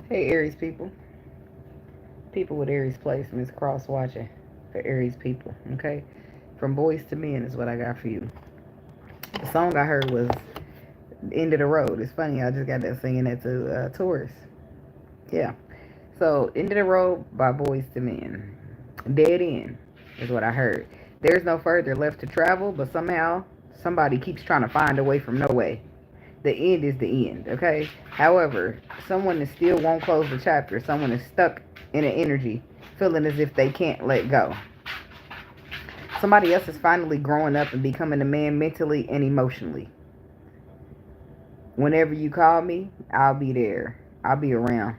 Hey, Aries people. People with Aries placements, cross watching for Aries people, okay? From Boyz to Men is what I got for you. The song I heard was End of the Road. It's funny, I just got that singing that to Taurus. Yeah. So, End of the Road by Boyz to Men. Dead end is what I heard. There's no further left to travel, but somehow somebody keeps trying to find a way from no way. The end is the end, okay? However, someone is still won't close the chapter. Someone is stuck in an energy, feeling as if they can't let go. Somebody else is finally growing up and becoming a man mentally and emotionally. Whenever you call me, I'll be there. I'll be around.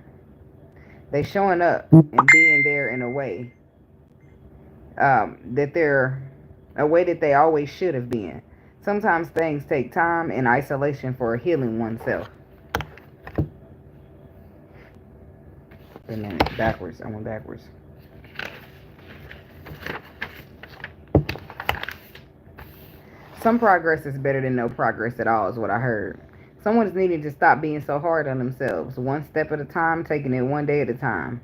They showing up and being there in a way that they're a way that they always should have been. Sometimes things take time and isolation for healing oneself. And then backwards. I went backwards. Some progress is better than no progress at all, is what I heard. Someone is needing to stop being so hard on themselves. One step at a time, taking it one day at a time.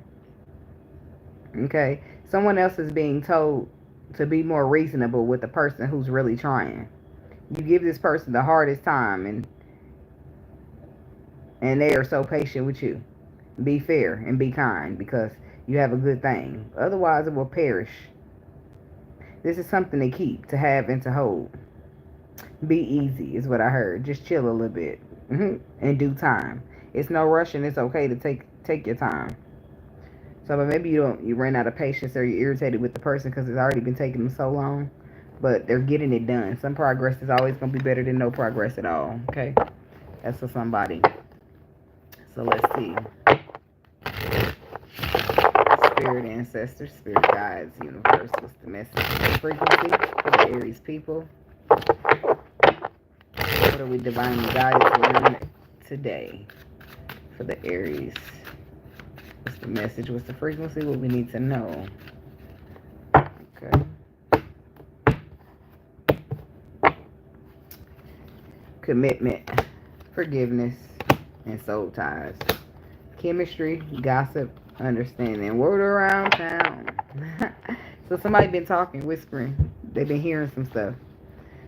Okay? Someone else is being told to be more reasonable with the person who's really trying. You give this person the hardest time, and they are so patient with you. Be fair and be kind because you have a good thing. Otherwise, it will perish. This is something to keep, to have, and to hold. Be easy is what I heard. Just chill a little bit. In due time. It's no rush and it's okay to take your time. So but maybe you ran out of patience or you're irritated with the person because it's already been taking them so long. But they're getting it done. Some progress is always going to be better than no progress at all. Okay? That's for somebody. So let's see. Spirit ancestors, spirit guides, universe. What's the message? Frequency for the Aries people. What are we divinely guided to learn today for the Aries? What's the message? What's the frequency? What we need to know? Okay. Commitment, forgiveness, and soul ties. Chemistry, gossip, understanding. Word around town. So somebody been talking, whispering. They've been hearing some stuff.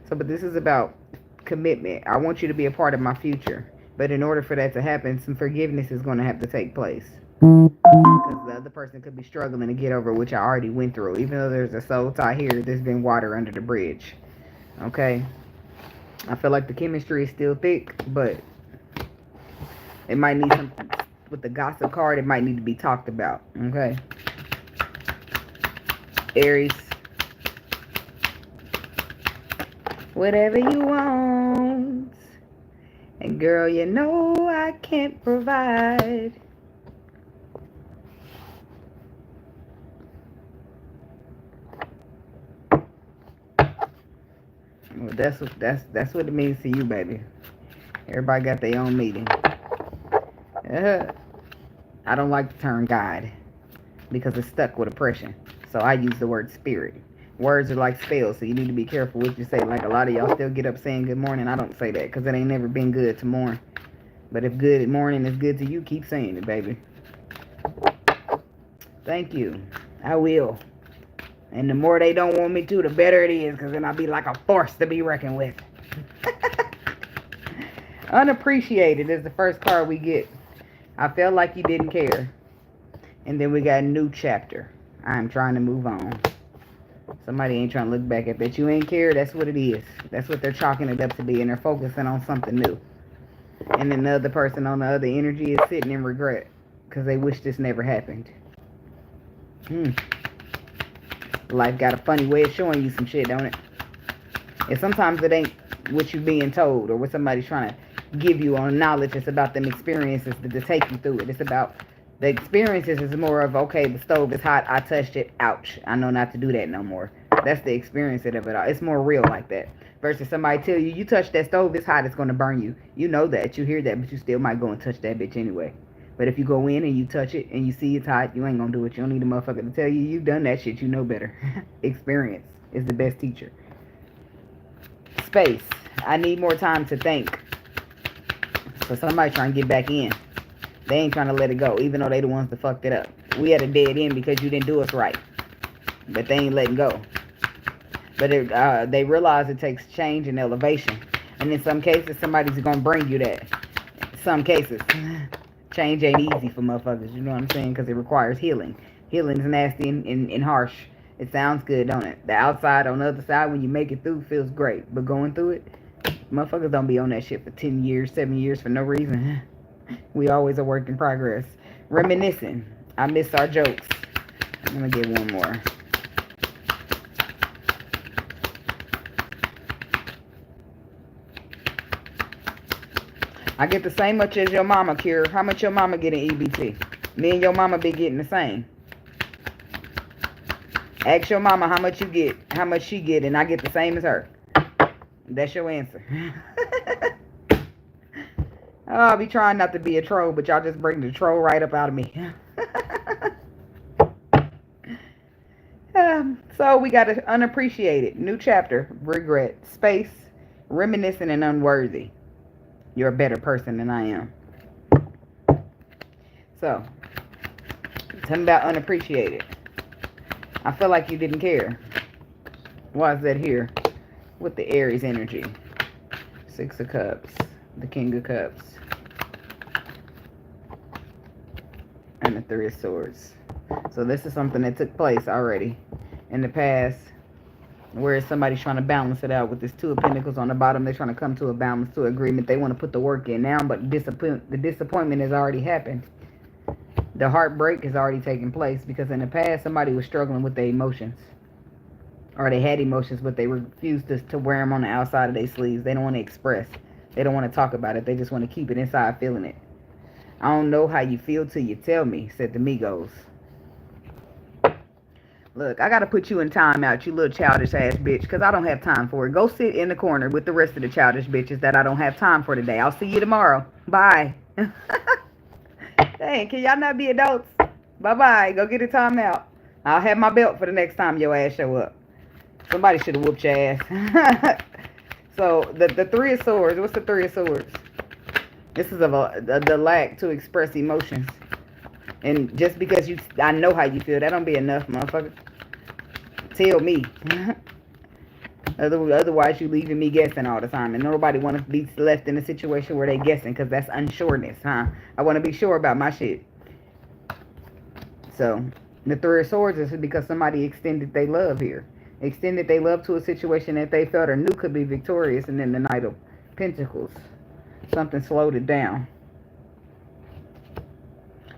So, but this is about commitment. I want you to be a part of my future. But in order for that to happen, some forgiveness is going to have to take place. Because the other person could be struggling to get over, which I already went through. Even though there's a soul tie here, there's been water under the bridge. Okay? I feel like the chemistry is still thick, but it might need some, with the gossip card, it might need to be talked about. Okay? Aries. Whatever you want. And girl, you know I can't provide. Well, that's what it means to you, baby. Everybody got their own meaning. I don't like the term God because it's stuck with oppression. So I use the word spirit. Words are like spells, so you need to be careful what you say. Like a lot of y'all still get up saying good morning. I don't say that because it ain't never been good to morn. But if good morning is good to you, keep saying it, baby. Thank you. I will. And the more they don't want me to, the better it is, because then I'll be like a force to be reckoned with. Unappreciated is the first card we get. I felt like you didn't care. And then we got a new chapter. I'm trying to move on. Somebody ain't trying to look back at that. You ain't care. That's what it is. That's what they're chalking it up to be. And they're focusing on something new. And then the other person on the other energy is sitting in regret. Because they wish this never happened. Life got a funny way of showing you some shit, don't it? And sometimes it ain't what you being told or what somebody's trying to give you on knowledge. It's about them experiences to take you through it. It's about the experiences is more of, okay, the stove is hot, I touched it, ouch, I know not to do that no more. That's the experience of it all. It's more real like that. Versus somebody tell you, you touch that stove, it's hot, it's going to burn you. You know that, you hear that, but you still might go and touch that bitch anyway. But if you go in and you touch it and you see it's hot, you ain't going to do it. You don't need a motherfucker to tell you, you've done that shit, you know better. Experience is the best teacher. Space. I need more time to think. So somebody trying to get back in. They ain't trying to let it go, even though they the ones that fucked it up. We had a dead end because you didn't do us right. But they ain't letting go. But they realize it takes change and elevation. And in some cases, somebody's going to bring you that. Some cases. Change ain't easy for motherfuckers, you know what I'm saying? Because it requires healing. Healing's nasty and harsh. It sounds good, don't it? The outside, on the other side, when you make it through, feels great. But going through it, motherfuckers don't be on that shit for 10 years, 7 years for no reason. We always a work in progress. Reminiscing. I miss our jokes. I'm going to get one more. I get the same much as your mama, Cure. How much your mama get in EBT? Me and your mama be getting the same. Ask your mama how much you get, how much she get, and I get the same as her. That's your answer. Oh, I'll be trying not to be a troll, but y'all just bring the troll right up out of me. So we got an unappreciated, new chapter, regret, space, reminiscent, and unworthy. You're a better person than I am. So, tell me about unappreciated. I feel like you didn't care. Why is that here? With the Aries energy. 6 of Cups. The King of Cups. And the 3 of Swords. So this is something that took place already in the past, where somebody's trying to balance it out with this 2 of Pentacles on the bottom. They're trying to come to a balance, to agreement. They want to put the work in now, but the disappointment has already happened. The heartbreak has already taken place because in the past, somebody was struggling with their emotions. Or they had emotions, but they refused to wear them on the outside of their sleeves. They don't want to express. They don't want to talk about it. They just want to keep it inside, feeling it. I don't know how you feel till you tell me, said the Migos. Look, I got to put you in timeout, you little childish ass bitch, because I don't have time for it. Go sit in the corner with the rest of the childish bitches that I don't have time for today. I'll see you tomorrow. Bye. Dang, can y'all not be adults? Bye-bye. Go get a timeout. I'll have my belt for the next time your ass show up. Somebody should have whooped your ass. So, the 3 of Swords. What's the 3 of Swords? This is the lack to express emotions. And just because I know how you feel, that don't be enough, motherfucker. Tell me. Otherwise, you leaving me guessing all the time. And nobody want to be left in a situation where they guessing, because that's unsureness, huh? I want to be sure about my shit. So, the 3 of Swords is because somebody extended their love here. Extended their love to a situation that they felt or knew could be victorious. And then the Knight of Pentacles. Something slowed it down.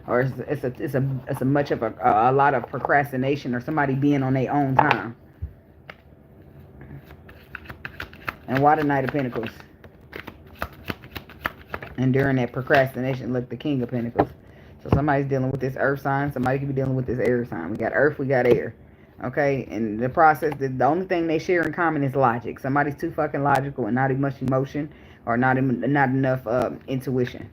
Or it's a much of a lot of procrastination, or somebody being on their own time. And why the Knight of Pentacles? And during that procrastination, look, the King of Pentacles. So somebody's dealing with this earth sign. Somebody could be dealing with this air sign. We got earth, we got air. Okay? And the process, the only thing they share in common is logic. Somebody's too fucking logical and not much emotion, or not enough intuition.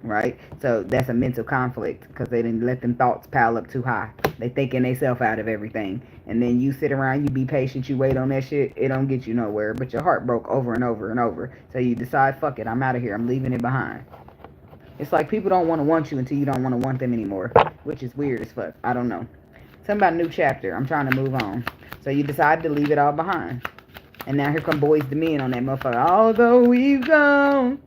Right? So that's a mental conflict, because they didn't let them thoughts pile up too high. They thinking themselves out of everything. And then you sit around, you be patient, you wait on that shit. It don't get you nowhere. But your heart broke over and over and over. So you decide, fuck it, I'm out of here. I'm leaving it behind. It's like people don't want you until you don't want to want them anymore. Which is weird as fuck. I don't know. Something about a new chapter. I'm trying to move on. So you decide to leave it all behind. And now here come Boyz II Men on that motherfucker. Although we've gone.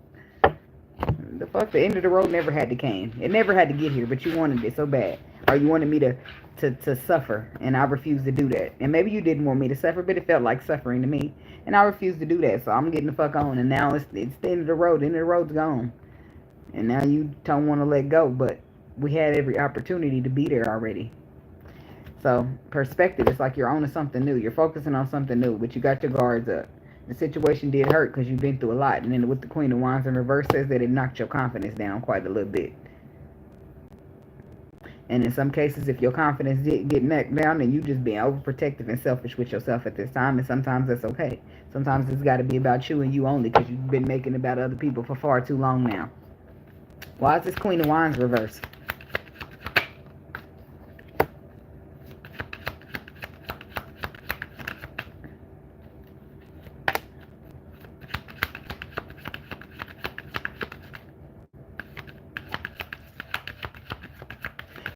The fuck, the end of the road never had to came. It never had to get here, but you wanted it so bad. Or you wanted me to suffer, and I refused to do that. And maybe you didn't want me to suffer, but it felt like suffering to me. And I refused to do that, so I'm getting the fuck on. And now it's the end of the road. The end of the road's gone. And now you don't want to let go, but we had every opportunity to be there already. So, perspective, it's like you're on to something new. You're focusing on something new, but you got your guards up. The situation did hurt because you've been through a lot. And then with the Queen of Wands in reverse says that it knocked your confidence down quite a little bit. And in some cases, if your confidence did get knocked down, then you just being overprotective and selfish with yourself at this time. And sometimes that's okay. Sometimes it's got to be about you and you only, because you've been making it about other people for far too long now. Why is this Queen of Wands reversed?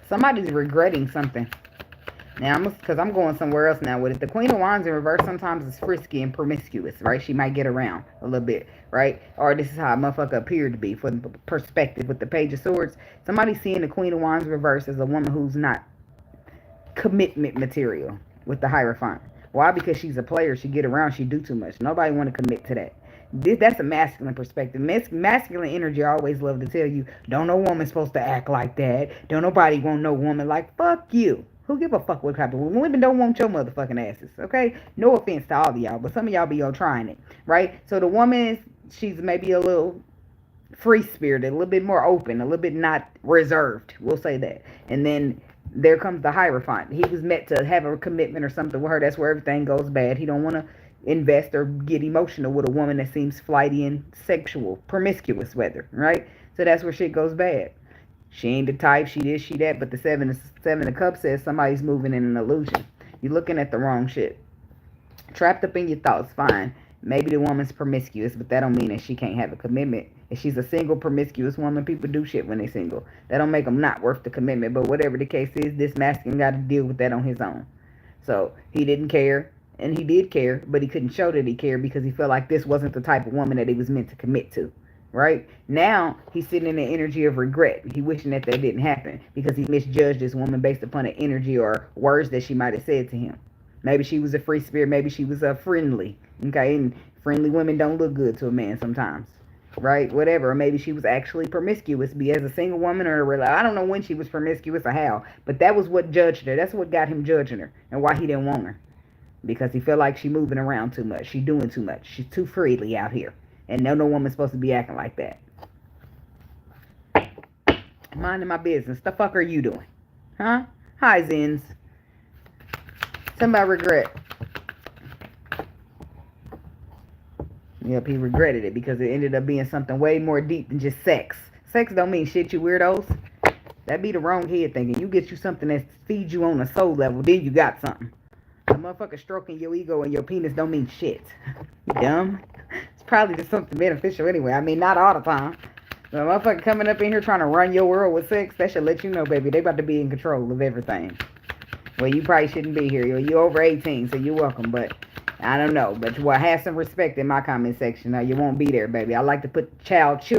Somebody's regretting something. Now, because I'm going somewhere else now with it. The Queen of Wands in reverse sometimes is frisky and promiscuous, right? She might get around a little bit, right? Or this is how a motherfucker appeared to be from the perspective with the Page of Swords. Somebody seeing the Queen of Wands reverse as a woman who's not commitment material with the Hierophant. Why? Because she's a player. She get around. She do too much. Nobody want to commit to that. That's a masculine perspective. Masculine energy I always love to tell you, don't no woman supposed to act like that. Don't nobody want no woman like, fuck you. Who give a fuck what type of women? Women don't want your motherfucking asses, okay? No offense to all of y'all, but some of y'all be all trying it, right? So the woman, she's maybe a little free-spirited, a little bit more open, a little bit not reserved. We'll say that. And then there comes the Hierophant. He was meant to have a commitment or something with her. That's where everything goes bad. He don't want to invest or get emotional with a woman that seems flighty and sexual, promiscuous, whether, right? So that's where shit goes bad. She ain't the type, she this, she that, but the seven of cups says somebody's moving in an illusion. You're looking at the wrong shit. Trapped up in your thoughts, fine. Maybe the woman's promiscuous, but that don't mean that she can't have a commitment. If she's a single, promiscuous woman, people do shit when they single. That don't make them not worth the commitment, but whatever the case is, this masculine got to deal with that on his own. So, he didn't care, and he did care, but he couldn't show that he cared because he felt like this wasn't the type of woman that he was meant to commit to. Right? Now, he's sitting in the energy of regret. He wishing that didn't happen because he misjudged this woman based upon an energy or words that she might have said to him. Maybe she was a free spirit. Maybe she was a friendly. Okay? And friendly women don't look good to a man sometimes. Right? Whatever. Or maybe she was actually promiscuous. Be as a single woman or I don't know when she was promiscuous or how. But that was what judged her. That's what got him judging her. And why he didn't want her. Because he felt like she moving around too much. She doing too much. She's too freely out here. And no woman's supposed to be acting like that. Minding my business. The fuck are you doing? Huh? Hi, Zins. Somebody regret. Yep, he regretted it because it ended up being something way more deep than just sex. Sex don't mean shit, you weirdos. That be the wrong head thinking. You get you something that feeds you on a soul level, then you got something. A motherfucker stroking your ego and your penis don't mean shit. You dumb? It's probably just something beneficial anyway. I mean, not all the time. The motherfucker coming up in here trying to run your world with sex, that should let you know, baby, they about to be in control of everything. Well, you probably shouldn't be here. You're over 18, so you're welcome, but I don't know. But well, have some respect in my comment section. You won't be there, baby. I like to put childish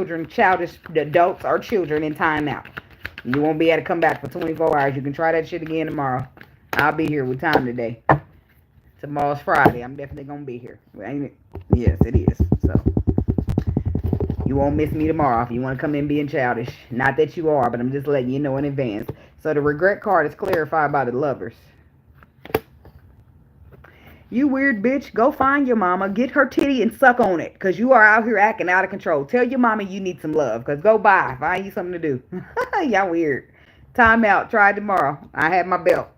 adults or children in timeout. You won't be able to come back for 24 hours. You can try that shit again tomorrow. I'll be here with time today. Tomorrow's Friday. I'm definitely going to be here. Ain't it? Yes, it is. So, you won't miss me tomorrow if you want to come in being childish. Not that you are, but I'm just letting you know in advance. So, the regret card is clarified by the Lovers. You weird bitch, go find your mama, get her titty and suck on it. Because you are out here acting out of control. Tell your mama you need some love. Because go buy. Find you something to do. Y'all weird. Time out. Try tomorrow. I have my belt.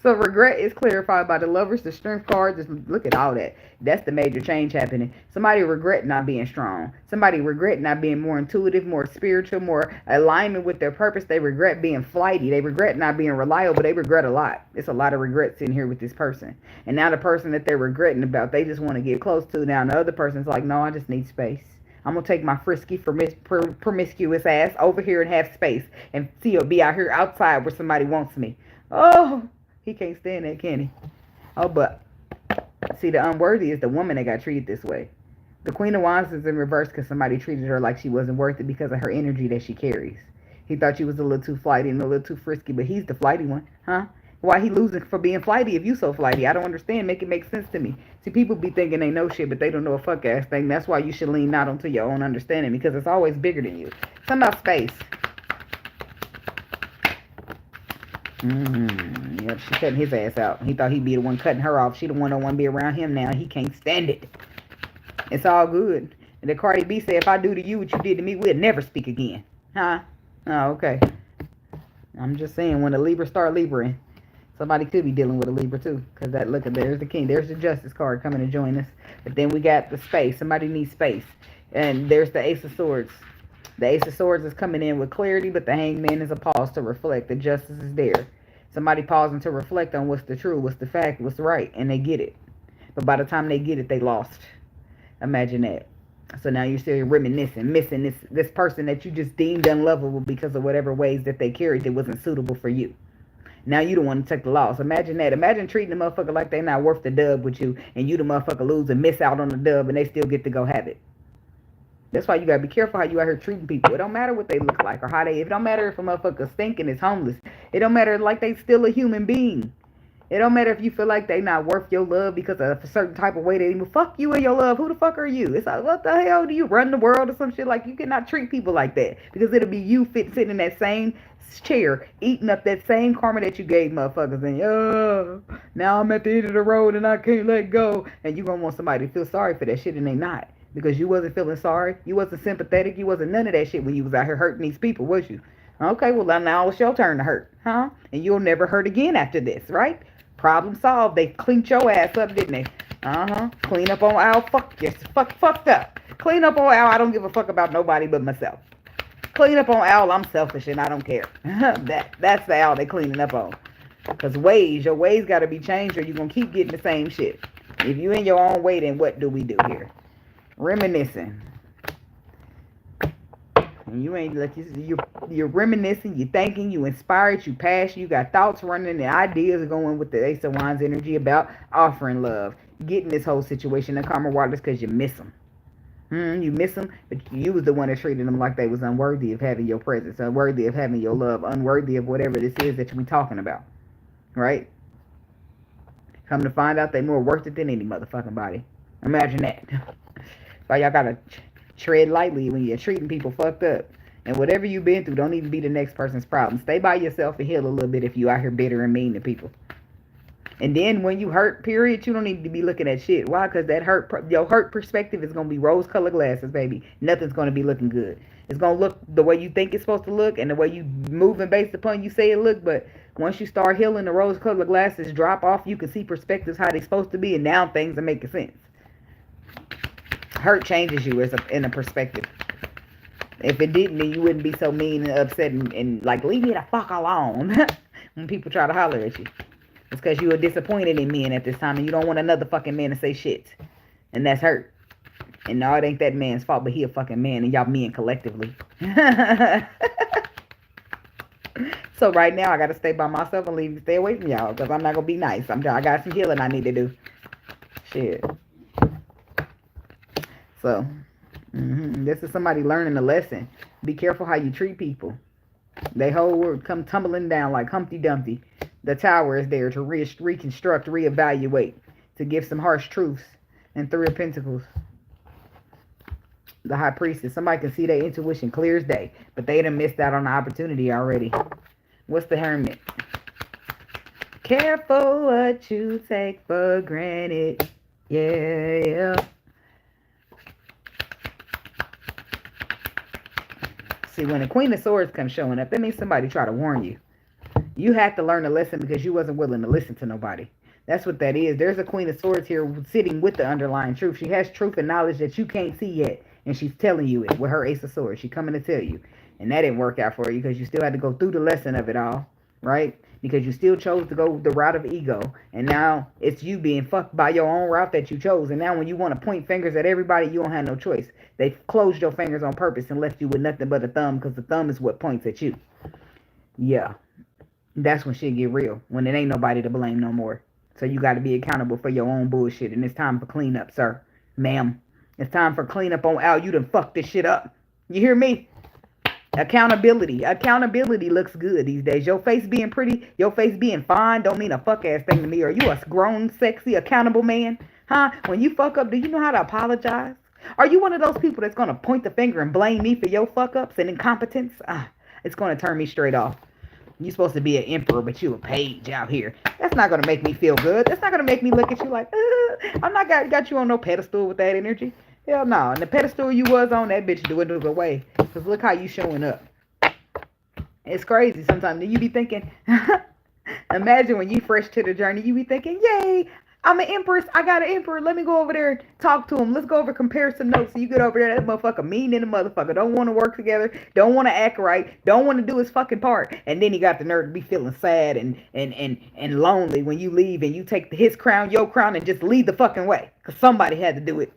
So regret is clarified by the Lovers, the Strength card. Just look at all that. That's the major change happening. Somebody regret not being strong. Somebody regret not being more intuitive, more spiritual, more alignment with their purpose. They regret being flighty. They regret not being reliable. They regret a lot. It's a lot of regrets in here with this person. And now the person that they're regretting about, they just want to get close to. Now the other person's like, no, I just need space. I'm going to take my frisky, promiscuous ass over here and have space. And still be out here outside where somebody wants me. Oh, he can't stand that, can he? Oh, but see, the unworthy is the woman that got treated this way. The Queen of Wands is in reverse because somebody treated her like she wasn't worth it because of her energy that she carries. He thought she was a little too flighty and a little too frisky, but he's the flighty one, huh? Why he losing for being flighty if you so flighty? I don't understand. Make it make sense to me. See, people be thinking they know shit, but they don't know a fuck ass thing. That's why you should lean not onto your own understanding because it's always bigger than you. Something about space. Yep, she cutting his ass out. He thought he'd be the one cutting her off. She the one that want to be around him now. He can't stand it. It's all good. And the Cardi B said, if I do to you what you did to me, we'll never speak again. Huh? Oh, okay. I'm just saying, when the Libra start Libraing, somebody could be dealing with a Libra too. Because that, look, there's the King. There's the Justice card coming to join us. But then we got the space. Somebody needs space. And there's the Ace of Swords. The Ace of Swords is coming in with clarity, but the Hangman is a pause to reflect. The Justice is there. Somebody pausing to reflect on what's the truth, what's the fact, what's right, and they get it. But by the time they get it, they lost. Imagine that. So now you're still reminiscing, missing this person that you just deemed unlovable because of whatever ways that they carried that wasn't suitable for you. Now you don't want to take the loss. Imagine that. Imagine treating the motherfucker like they not worth the dub with you, and you the motherfucker lose and miss out on the dub, and they still get to go have it. That's why you gotta be careful how you out here treating people. It don't matter what they look like or how they. It don't matter if a motherfucker stinking is homeless. It don't matter like they still a human being. It don't matter if you feel like they not worth your love because of a certain type of way they even fuck you and your love. Who the fuck are you? It's like, what the hell? Do you run the world or some shit? Like, you cannot treat people like that because it'll be you sitting in that same chair eating up that same karma that you gave motherfuckers, and now I'm at the end of the road and I can't let go, and you gonna want somebody to feel sorry for that shit, and they not, because you wasn't feeling sorry, you wasn't sympathetic, you wasn't none of that shit when you was out here hurting these people, was you? Okay, well now it's your turn to hurt, huh? And you'll never hurt again after this, right? Problem solved. They cleaned your ass up, didn't they? Clean up on Al. Fucked up. Clean up on Al. I don't give a fuck about nobody but myself. Clean up on Al. I'm selfish and I don't care. That's the Al they cleaning up on. Because your ways got to be changed, or you're going to keep getting the same shit. If you in your own way, then what do we do here? Reminiscing. And you ain't like you're reminiscing, you thinking, you inspired, you passionate, you got thoughts running and ideas going with the Ace of Wands energy about offering love, getting this whole situation in calmer waters because you miss them. You miss them, but you was the one that treated them like they was unworthy of having your presence, unworthy of having your love, unworthy of whatever this is that we talking about, right? Come to find out they more worth it than any motherfucking body. Imagine that. So y'all gotta tread lightly when you're treating people fucked up. And whatever you've been through, don't even be the next person's problem. Stay by yourself and heal a little bit if you out here bitter and mean to people. And then when you hurt, period, you don't need to be looking at shit. Why? Because that your hurt perspective is going to be rose-colored glasses, baby. Nothing's going to be looking good. It's going to look the way you think it's supposed to look and the way you moving based upon you say it look. But once you start healing, the rose-colored glasses drop off. You can see perspectives how they're supposed to be, and now things are making sense. Hurt changes you in a perspective. If it didn't, then you wouldn't be so mean and upset and like, leave me the fuck alone when people try to holler at you. It's because you were disappointed in men at this time and you don't want another fucking man to say shit. And that's hurt. And no, it ain't that man's fault, but he a fucking man and y'all men collectively. So right now, I got to stay by myself and stay away from y'all because I'm not going to be nice. I got some healing I need to do. Shit. So, this is somebody learning a lesson. Be careful how you treat people. They whole world come tumbling down like Humpty Dumpty. The tower is there to reconstruct, reevaluate, to give some harsh truths. And Three of Pentacles. The High Priestess. Somebody can see their intuition clear as day, but they done missed out on the opportunity already. What's the Hermit? Careful what you take for granted. Yeah. See, when the Queen of Swords comes showing up, that means somebody try to warn you. You had to learn a lesson because you wasn't willing to listen to nobody. That's what that is. There's a Queen of Swords here sitting with the underlying truth. She has truth and knowledge that you can't see yet. And she's telling you it with her Ace of Swords. She's coming to tell you. And that didn't work out for you because you still had to go through the lesson of it all. Right? Because you still chose to go the route of ego. And now it's you being fucked by your own route that you chose. And now when you want to point fingers at everybody, you don't have no choice. They closed your fingers on purpose and left you with nothing but a thumb because the thumb is what points at you. Yeah. That's when shit get real. When it ain't nobody to blame no more. So you got to be accountable for your own bullshit. And it's time for cleanup, sir. Ma'am. It's time for cleanup on Al. You done fucked this shit up. You hear me? Accountability. Accountability looks good these days. Your face being pretty, your face being fine don't mean a fuck ass thing to me. Are you a grown, sexy, accountable man? Huh? When you fuck up, do you know how to apologize? Are you one of those people that's going to point the finger and blame me for your fuck ups and incompetence? It's going to turn me straight off. You're supposed to be an emperor, but you a page out here. That's not going to make me feel good. That's not going to make me look at you like, I'm not got you on no pedestal with that energy. Hell no. And the pedestal you was on, that bitch dwindled away. Because look how you showing up. It's crazy sometimes. You be thinking, imagine when you fresh to the journey, you be thinking, yay, I'm an empress. I got an emperor. Let me go over there and talk to him. Let's go over comparison notes. So you get over there, that motherfucker mean in the motherfucker. Don't want to work together. Don't want to act right. Don't want to do his fucking part. And then he got the nerve to be feeling sad and lonely when you leave and you take his crown, your crown, and just lead the fucking way. Because somebody had to do it.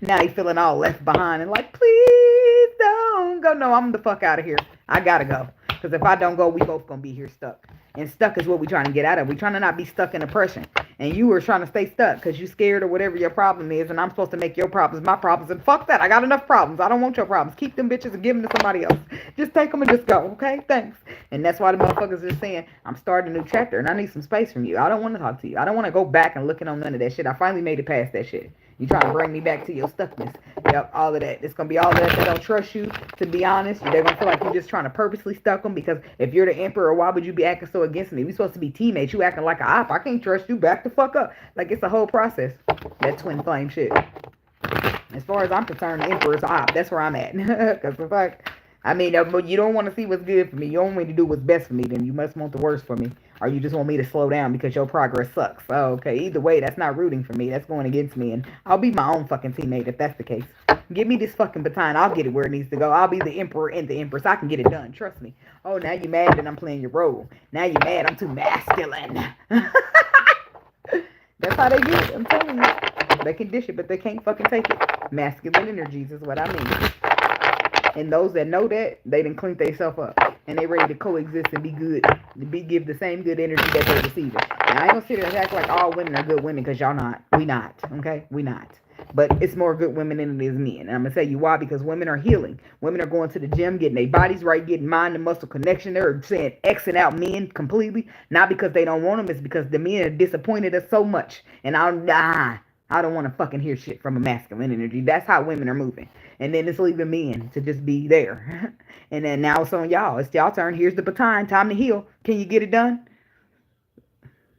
Now you feeling all left behind and like, please don't go. No, I'm the fuck out of here. I gotta go. Because if I don't go, we both gonna be here stuck. And stuck is what we're trying to get out of. We're trying to not be stuck in oppression. And you were trying to stay stuck because you're scared or whatever your problem is. And I'm supposed to make your problems my problems. And fuck that. I got enough problems. I don't want your problems. Keep them bitches and give them to somebody else. Just take them and just go. Okay? Thanks. And that's why the motherfuckers are saying, I'm starting a new chapter and I need some space from you. I don't want to talk to you. I don't want to go back and looking on none of that shit. I finally made it past that shit. You trying to bring me back to your stuckness. Yep, all of that. It's going to be all that. They don't trust you, to be honest. They're going to feel like you're just trying to purposely stuck them because if you're the emperor, why would you be acting so against me? We supposed to be teammates. You acting like a op. I can't trust you. Back the fuck up. Like, it's a whole process. That twin flame shit. As far as I'm concerned, the emperor's a op. That's where I'm at. Because the fuck... I mean, you don't want to see what's good for me. You don't want me to do what's best for me. Then you must want the worst for me. Or you just want me to slow down because your progress sucks. Oh, okay, either way, that's not rooting for me. That's going against me. And I'll be my own fucking teammate if that's the case. Give me this fucking baton. I'll get it where it needs to go. I'll be the emperor and the empress. I can get it done. Trust me. Oh, now you mad that I'm playing your role. Now you mad I'm too masculine. That's how they get it. I'm telling you. They can dish it, but they can't fucking take it. Masculine energies is what I mean. And those that know that, they done cleaned themselves up. And they ready to coexist and be good. Give the same good energy that they're receiving. Now, I ain't gonna sit here and act like all women are good women, because y'all not. We not. Okay? We not. But it's more good women than it is men. And I'm gonna tell you why. Because women are healing. Women are going to the gym, getting their bodies right, getting mind and muscle connection. They're saying Xing out men completely. Not because they don't want them. It's because the men have disappointed us so much. And I don't want to fucking hear shit from a masculine energy. That's how women are moving. And then it's leaving men to just be there. And then now it's on y'all. It's y'all turn. Here's the baton. Time to heal. Can you get it done?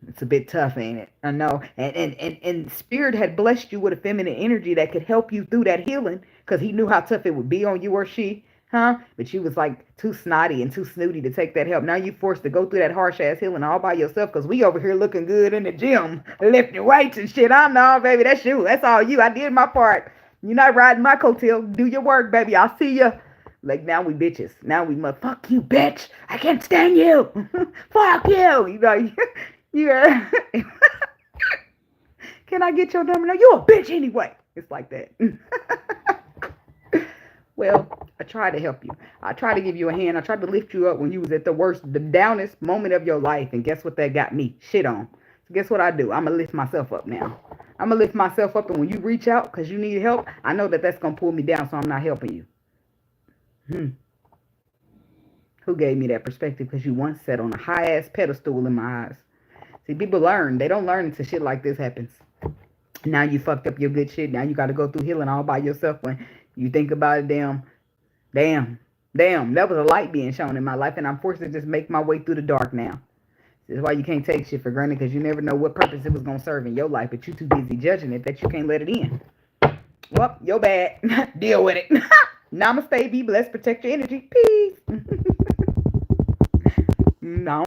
It's a bit tough, ain't it? I know. And Spirit had blessed you with a feminine energy that could help you through that healing. Because he knew how tough it would be on you or she. Huh? But you was like too snotty and too snooty to take that help. Now you forced to go through that harsh ass healing all by yourself because we over here looking good in the gym, lifting weights and shit. I'm no, baby, that's you. That's all you. I did my part. You're not riding my coattail. Do your work, baby. I'll see ya. Like, now we bitches. Now we must fuck you, bitch. I can't stand you. Fuck you. You know, yeah. Can I get your number? No, you a bitch anyway. It's like that. Well, I tried to help you. I tried to give you a hand. I tried to lift you up when you was at the worst, the downest moment of your life. And guess what that got me? Shit on. So guess what I do? I'm going to lift myself up now. I'm going to lift myself up. And when you reach out because you need help, I know that that's going to pull me down. So I'm not helping you. Who gave me that perspective? Because you once sat on a high-ass pedestal in my eyes. See, people learn. They don't learn until shit like this happens. Now you fucked up your good shit. Now you got to go through healing all by yourself when you think about it. Damn. That was a light being shown in my life, and I'm forced to just make my way through the dark now. This is why you can't take shit for granted, because you never know what purpose it was going to serve in your life, but you too busy judging it that you can't let it in. Well, you're bad. Deal with it. Namaste. Be blessed. Protect your energy. Peace. No.